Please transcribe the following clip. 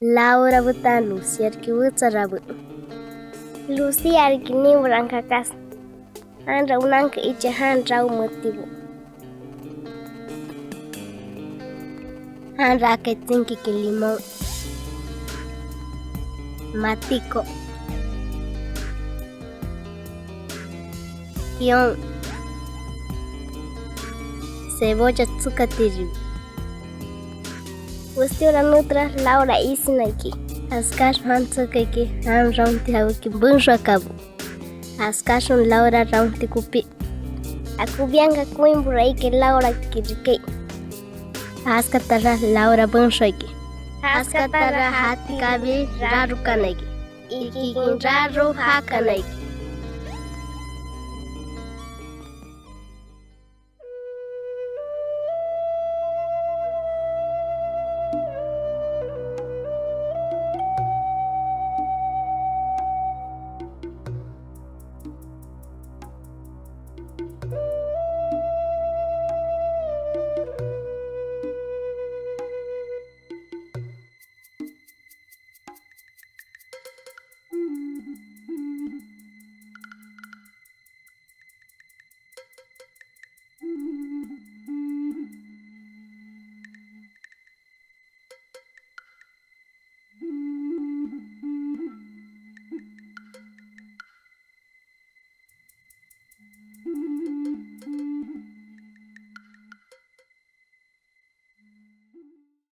Laura buta Lucy arki wutsarabu. Lucy arki ni urankakas. Handra unanka ichi handra umutibu. Handra ketinki ki limón. Matico. Guión. Cebolla tsukatiri. Usti ora nutra Laura isinaki. Askash hantsukaki han raunti hawiki bunshakabu. Askashun Laura raunti kupi. Akubianga kuimbura que Laura kirike. Askatara Laura bunshaki. Askatara hati kabi raru kanagi. Iki raru hakanagi.